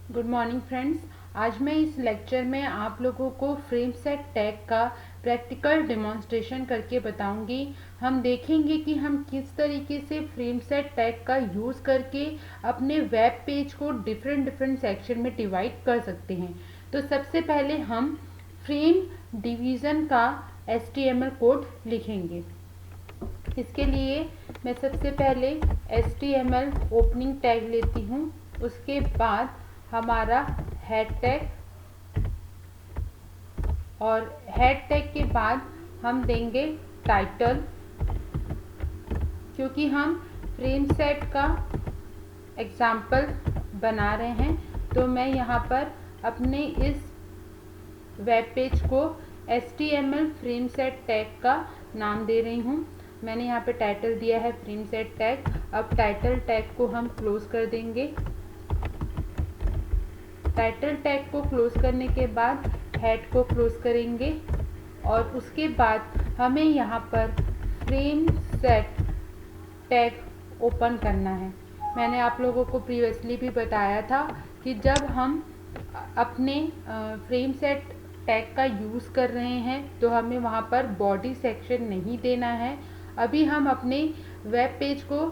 Good morning friends. आज मैं इस लेक्चर में आप लोगों को फ्रेम सेट टैग का प्रैक्टिकल डेमोन्स्ट्रेशन करके बताऊंगी। हम देखेंगे कि हम किस तरीके से फ्रेम सेट टैग का यूज़ करके अपने वेब पेज को डिफरेंट सेक्शन में डिवाइड कर सकते हैं। तो सबसे पहले हम फ्रेम डिवीज़न का HTML कोड लिखेंगे। इसके लिए मैं सबसे पहले HTML ओपनिंग टैग लेती हूँ। उसके बाद हमारा हेड टैग, और हेड टैग के बाद हम देंगे टाइटल। क्योंकि हम फ्रेम सेट का एग्जाम्पल बना रहे हैं तो मैं यहाँ पर अपने इस वेब पेज को HTML फ्रेम सेट टैग का नाम दे रही हूँ। मैंने यहाँ पे टाइटल दिया है फ्रेम सेट टैग। अब टाइटल टैग को हम क्लोज कर देंगे। टाइटल टैग को क्लोज करने के बाद हेड को क्लोज करेंगे और उसके बाद हमें यहाँ पर फ्रेम सेट टैग ओपन करना है। मैंने आप लोगों को प्रीवियसली भी बताया था कि जब हम अपने फ्रेम सेट टैग का यूज़ कर रहे हैं तो हमें वहाँ पर बॉडी सेक्शन नहीं देना है। अभी हम अपने वेब पेज को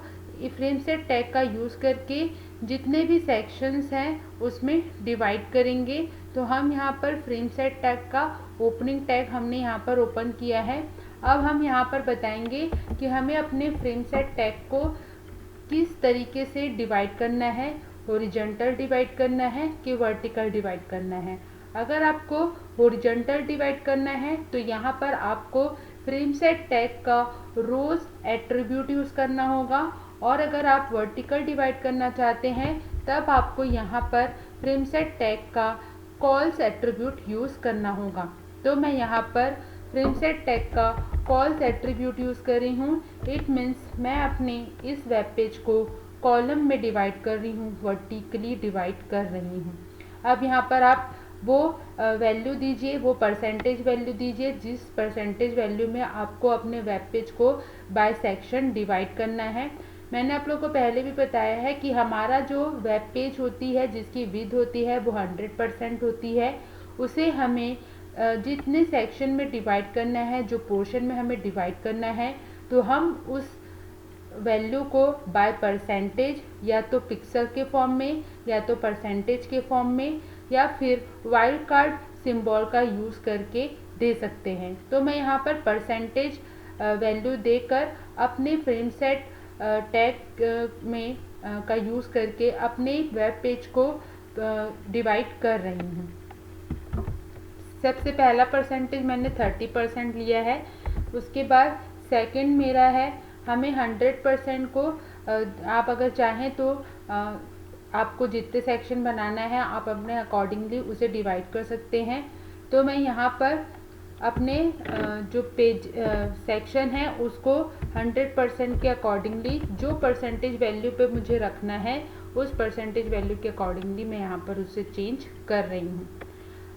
फ्रेम सेट टैग का यूज़ करके जितने भी सेक्शंस हैं उसमें डिवाइड करेंगे। तो हम यहाँ पर फ्रेम सेट टैग का ओपनिंग टैग हमने यहाँ पर ओपन किया है। अब हम यहाँ पर बताएंगे कि हमें अपने फ्रेम सेट टैग को किस तरीके से डिवाइड करना है, हॉरिजॉन्टल डिवाइड करना है कि वर्टिकल डिवाइड करना है। अगर आपको हॉरिजॉन्टल डिवाइड करना है तो यहाँ पर आपको फ्रेम सेट टैग का रोज एट्रीब्यूट यूज़ करना होगा, और अगर आप वर्टिकल डिवाइड करना चाहते हैं तब आपको यहाँ पर फ्रेम सेट टैग का कॉल्स एट्रीब्यूट यूज़ करना होगा। तो मैं यहाँ पर फ्रेम सेट टैग का कॉल्स एट्रीब्यूट यूज़ कर रही हूँ। इट मीन्स मैं अपने इस वेब पेज को कॉलम में डिवाइड कर रही हूँ, वर्टिकली डिवाइड कर रही हूँ। अब यहाँ पर आप वो वैल्यू दीजिए, वो परसेंटेज वैल्यू दीजिए जिस परसेंटेज वैल्यू में आपको अपने वेब पेज को बाय सेक्शन डिवाइड करना है। मैंने आप लोगों को पहले भी बताया है कि हमारा जो वेब पेज होती है जिसकी विड्थ होती है वो 100% होती है। उसे हमें जितने सेक्शन में डिवाइड करना है, जो पोर्शन में हमें डिवाइड करना है, तो हम उस वैल्यू को बाय परसेंटेज या तो पिक्सल के फॉर्म में या तो परसेंटेज के फॉर्म में या फिर वाइल्ड कार्ड सिंबल का यूज़ करके दे सकते हैं। तो मैं यहाँ पर परसेंटेज वैल्यू देकर अपने फ्रेम सेट टैग में का यूज़ करके अपने वेब पेज को डिवाइड कर रही हूँ। सबसे पहला परसेंटेज मैंने 30% लिया है। उसके बाद सेकंड मेरा है, हमें 100% को आप अगर चाहें तो आपको जितने सेक्शन बनाना है आप अपने अकॉर्डिंगली उसे डिवाइड कर सकते हैं। तो मैं यहाँ पर अपने जो पेज सेक्शन है उसको 100% के अकॉर्डिंगली जो परसेंटेज वैल्यू पे मुझे रखना है उस परसेंटेज वैल्यू के अकॉर्डिंगली मैं यहाँ पर उसे चेंज कर रही हूँ।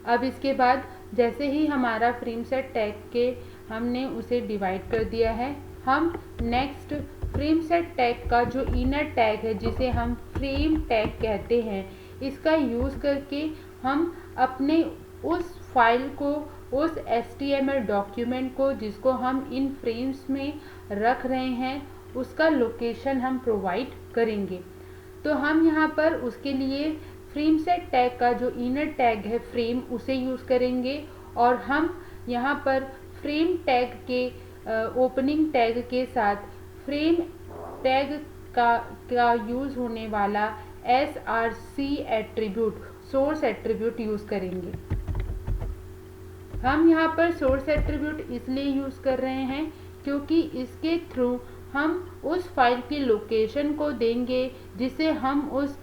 अब इसके बाद जैसे ही हमारा फ्रेम सेट टैग के हमने उसे डिवाइड कर दिया है, हम नेक्स्ट फ्रेम सेट टैग का जो इनर टैग है जिसे हम फ्रेम टैग कहते हैं, इसका यूज़ करके हम अपने उस फाइल को, उस HTML डॉक्यूमेंट को जिसको हम इन फ्रेम्स में रख रहे हैं, उसका लोकेशन हम प्रोवाइड करेंगे। तो हम यहाँ पर उसके लिए फ्रेम सेट टैग का जो इनर टैग है फ्रेम, उसे यूज़ करेंगे, और हम यहाँ पर फ्रेम टैग के ओपनिंग टैग के साथ फ्रेम टैग का यूज़ होने वाला SRC attribute, source attribute use करेंगे। हम यहाँ पर सोर्स एट्रीब्यूट इसलिए यूज़ कर रहे हैं क्योंकि इसके थ्रू हम उस फाइल की लोकेशन को देंगे जिसे हम उस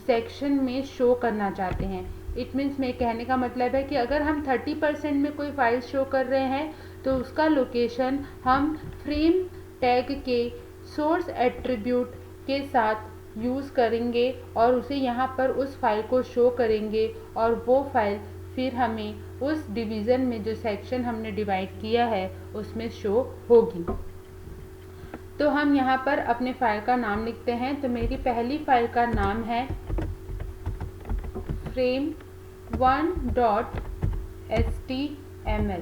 सेक्शन में शो करना चाहते हैं। इट मीन्स मेरे कहने का मतलब है कि अगर हम 30% में कोई फाइल शो कर रहे हैं तो उसका लोकेशन हम फ्रेम टैग के सोर्स एट्रीब्यूट के साथ यूज़ करेंगे और उसे यहाँ पर उस फाइल को शो करेंगे, और वो फाइल फिर हमें उस डिवीज़न में जो सेक्शन हमने डिवाइड किया है उसमें शो होगी। तो हम यहाँ पर अपने फाइल का नाम लिखते हैं। तो मेरी पहली फाइल का नाम है frame1.html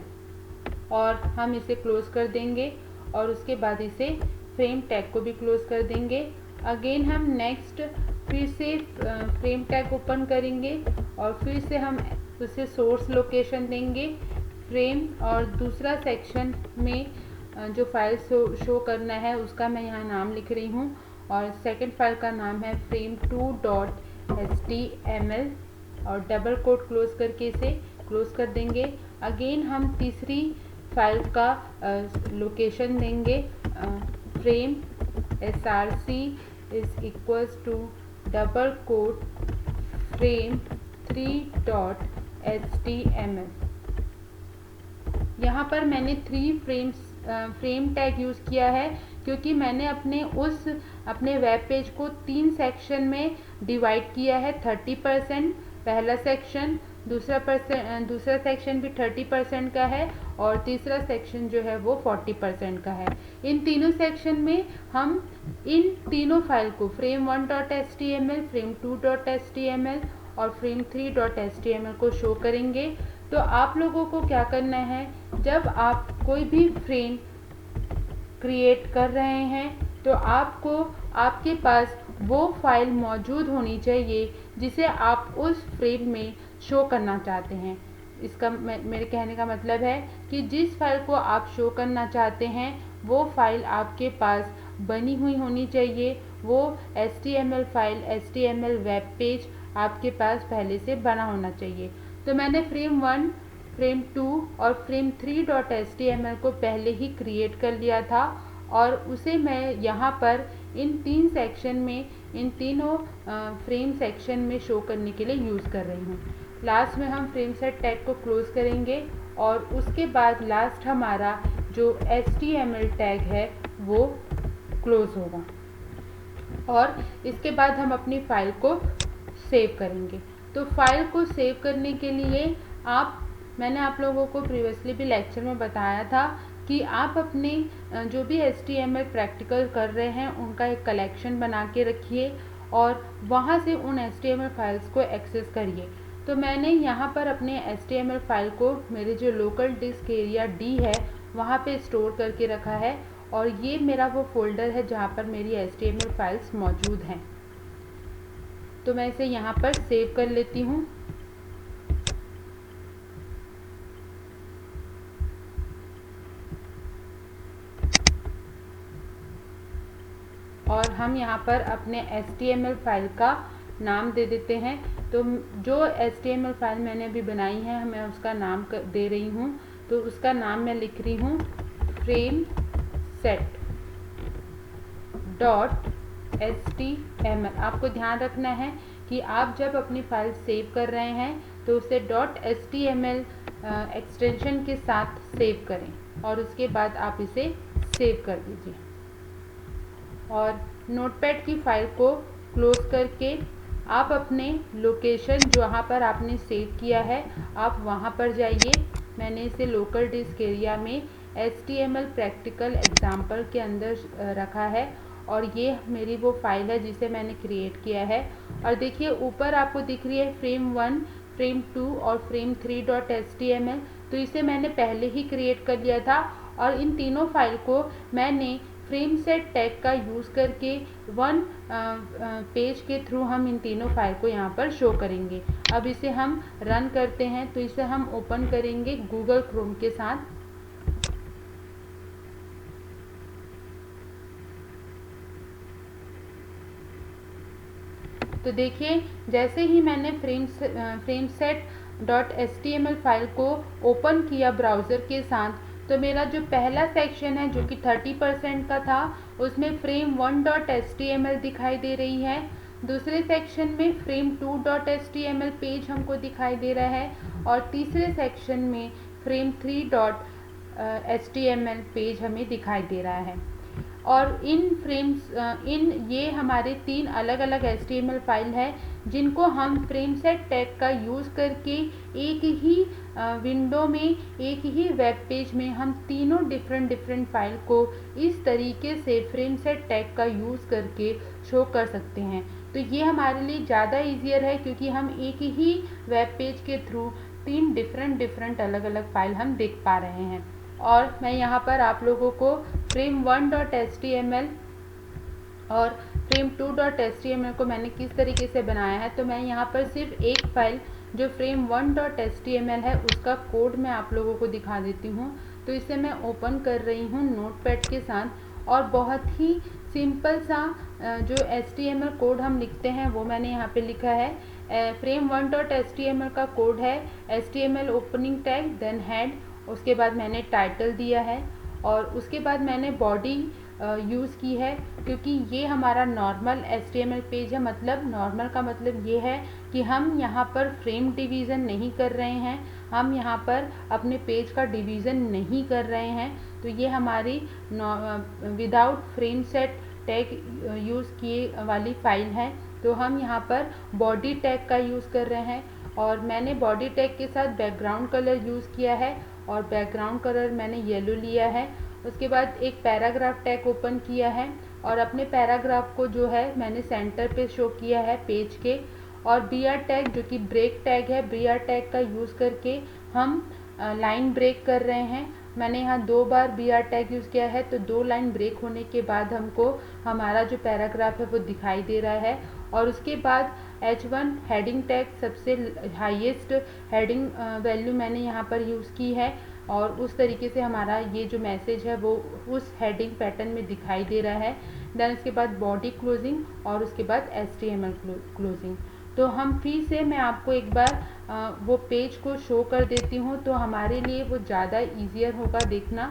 और हम इसे क्लोज कर देंगे और उसके बाद इसे फ्रेम टैग को भी क्लोज कर देंगे। अगेन हम नेक्स्ट फिर से फ्रेम टैग ओपन करेंगे और फिर से हम उसे सोर्स लोकेशन देंगे फ्रेम, और दूसरा सेक्शन में जो फाइल शो करना है उसका मैं यहाँ नाम लिख रही हूँ और सेकंड फाइल का नाम है frame2.html और डबल कोट क्लोज करके इसे क्लोज कर देंगे। अगेन हम तीसरी फाइल का लोकेशन देंगे frame src is equals to double quote frame3.html। यहाँ पर मैंने फ्रेम टैग यूज़ किया है क्योंकि मैंने अपने वेब पेज को 3 सेक्शन में डिवाइड किया है। 30% पहला सेक्शन, दूसरा सेक्शन भी 30% का है और तीसरा सेक्शन जो है वो 40% का है। इन तीनों सेक्शन में हम इन तीनों फाइल को frame1.html, frame2.html और frame3.html को शो करेंगे। तो आप लोगों को क्या करना है, जब आप कोई भी फ्रेम क्रिएट कर रहे हैं तो आपके पास वो फाइल मौजूद होनी चाहिए जिसे आप उस फ्रेम में शो करना चाहते हैं। इसका मेरे कहने का मतलब है कि जिस फाइल को आप शो करना चाहते हैं वो फाइल आपके पास बनी हुई होनी चाहिए। वो HTML file, HTML web page आपके पास पहले से बना होना चाहिए। तो मैंने frame1, frame2 और frame3.html को पहले ही क्रिएट कर लिया था और उसे मैं यहाँ पर इन 3 सेक्शन में, इन तीनों फ्रेम सेक्शन में शो करने के लिए यूज़ कर रही हूँ। लास्ट में हम फ्रेम सेट टैग को क्लोज करेंगे और उसके बाद लास्ट हमारा जो HTML टैग है वो क्लोज होगा और इसके बाद हम अपनी फाइल को सेव करेंगे। तो फाइल को सेव करने के लिए मैंने आप लोगों को प्रीवियसली भी लेक्चर में बताया था कि आप अपने जो भी HTML प्रैक्टिकल कर रहे हैं उनका एक कलेक्शन बना के रखिए और वहाँ से उन HTML फाइल्स को एक्सेस करिए। तो मैंने यहाँ पर अपने HTML फाइल को मेरे जो लोकल डिस्क एरिया D है वहाँ पे स्टोर करके रखा है और ये मेरा वो फोल्डर है जहाँ पर मेरी HTML फाइल्स मौजूद हैं। तो मैं इसे यहाँ पर सेव कर लेती हूँ। और हम यहाँ पर अपने HTML फाइल का नाम दे देते हैं। तो जो HTML फाइल मैंने अभी बनाई है मैं उसका नाम दे रही हूँ। तो उसका नाम मैं लिख रही हूँ frameset.html। आपको ध्यान रखना है कि आप जब अपनी फाइल सेव कर रहे हैं तो उसे .html एक्सटेंशन के साथ सेव करें और उसके बाद आप इसे सेव कर दीजिए। और नोटपैड की फाइल को क्लोज करके आप अपने लोकेशन जहाँ पर आपने सेव किया है आप वहाँ पर जाइए। मैंने इसे लोकल डिस्क एरिया में HTML प्रैक्टिकल एग्जाम्पल के अंदर रखा है और ये मेरी वो फाइल है जिसे मैंने क्रिएट किया है। और देखिए ऊपर आपको दिख रही है frame1, frame2 और frame3.html। तो इसे मैंने पहले ही क्रिएट कर लिया था और इन तीनों फाइल को मैंने फ्रेम सेट टैग का यूज़ करके पेज के थ्रू हम इन तीनों फाइल को यहाँ पर शो करेंगे। अब इसे हम रन करते हैं। तो इसे हम ओपन करेंगे गूगल क्रोम के साथ। तो देखिए जैसे ही मैंने frameset.html फाइल को ओपन किया ब्राउज़र के साथ तो मेरा जो पहला सेक्शन है जो कि 30% का था उसमें frame1.html दिखाई दे रही है। दूसरे सेक्शन में frame2.html पेज हमको दिखाई दे रहा है और तीसरे सेक्शन में frame3.html पेज हमें दिखाई दे रहा है। और ये हमारे 3 अलग अलग HTML फाइल है जिनको हम फ्रेमसेट टैग का यूज़ करके एक ही विंडो में, एक ही वेब पेज में हम तीनों डिफरेंट फाइल को इस तरीके से फ्रेमसेट टैग का यूज़ करके शो कर सकते हैं। तो ये हमारे लिए ज़्यादा ईजियर है, क्योंकि हम एक ही वेब पेज के थ्रू 3 डिफरेंट अलग अलग फाइल हम देख पा रहे हैं। और मैं यहाँ पर आप लोगों को frame1.html और frame2.html को मैंने किस तरीके से बनाया है, तो मैं यहाँ पर सिर्फ एक फाइल जो frame1.html है उसका कोड मैं आप लोगों को दिखा देती हूँ। तो इसे मैं ओपन कर रही हूँ नोटपैड के साथ, और बहुत ही सिंपल सा जो HTML कोड हम लिखते हैं वो मैंने यहाँ पे लिखा है। frame1.html का कोड है HTML opening tag, then head, उसके बाद मैंने टाइटल दिया है, और उसके बाद मैंने बॉडी यूज़ की है, क्योंकि ये हमारा नॉर्मल HTML पेज है। मतलब नॉर्मल का मतलब ये है कि हम यहाँ पर फ्रेम डिवीज़न नहीं कर रहे हैं, हम यहाँ पर अपने पेज का डिवीज़न नहीं कर रहे हैं। तो ये हमारी without frame set tag use किए वाली फाइल है। तो हम यहाँ पर बॉडी टैग का यूज़ कर रहे हैं, और मैंने बॉडी टैग के साथ बैकग्राउंड कलर यूज़ किया है, और बैकग्राउंड कलर मैंने येलो लिया है। उसके बाद एक पैराग्राफ टैग ओपन किया है, और अपने पैराग्राफ को जो है मैंने सेंटर पे शो किया है पेज के। और BR टैग जो कि ब्रेक टैग है, BR टैग का यूज़ करके हम लाइन ब्रेक कर रहे हैं। मैंने यहाँ 2 बार BR टैग यूज़ किया है, तो 2 लाइन ब्रेक होने के बाद हमको हमारा जो पैराग्राफ है वो दिखाई दे रहा है। और उसके बाद H1 हेडिंग टैग, सबसे हाईएस्ट हेडिंग वैल्यू मैंने यहाँ पर यूज़ की है, और उस तरीके से हमारा ये जो मैसेज है वो उस हेडिंग पैटर्न में दिखाई दे रहा है। देन उसके बाद बॉडी क्लोजिंग, और उसके बाद HTML क्लोजिंग। तो हम फिर से मैं आपको एक बार वो पेज को शो कर देती हूँ, तो हमारे लिए वो ज़्यादा ईजियर होगा देखना।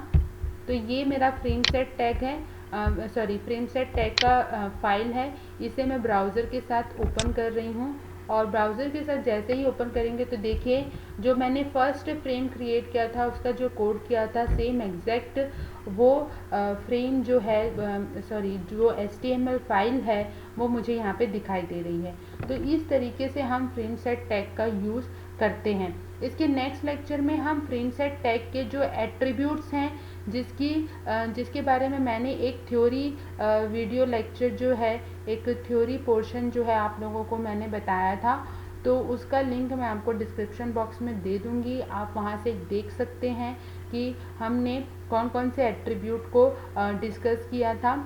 तो ये मेरा फ्रेम सेट टैग है, फ्रेम सेट टैग का फाइल है। इसे मैं ब्राउज़र के साथ ओपन कर रही हूँ, और ब्राउज़र के साथ जैसे ही ओपन करेंगे तो देखिए जो मैंने फर्स्ट फ्रेम क्रिएट किया था उसका जो कोड किया था सेम एग्जैक्ट वो फ्रेम जो है जो HTML फाइल है वो मुझे यहाँ पे दिखाई दे रही है। तो इस तरीके से हम फ्रेम सेट टैग का यूज़ करते हैं। इसके नेक्स्ट लेक्चर में हम फ्रेम सेट टैग के जो एट्रीब्यूट्स हैं जिसके बारे में मैंने एक थ्योरी वीडियो लेक्चर जो है, एक थ्योरी पोर्शन जो है आप लोगों को मैंने बताया था, तो उसका लिंक मैं आपको डिस्क्रिप्शन बॉक्स में दे दूँगी। आप वहाँ से देख सकते हैं कि हमने कौन कौन से एट्रीब्यूट को डिस्कस किया था।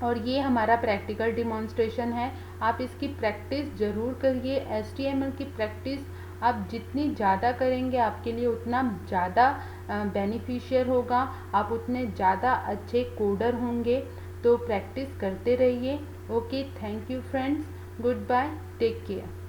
और ये हमारा प्रैक्टिकल डिमॉन्स्ट्रेशन है, आप इसकी प्रैक्टिस ज़रूर करिए। HTML की प्रैक्टिस आप जितनी ज़्यादा करेंगे आपके लिए उतना ज़्यादा बेनिफिशियल होगा, आप उतने ज़्यादा अच्छे कोडर होंगे। तो प्रैक्टिस करते रहिए। Okay, thank you friends, good bye, take care.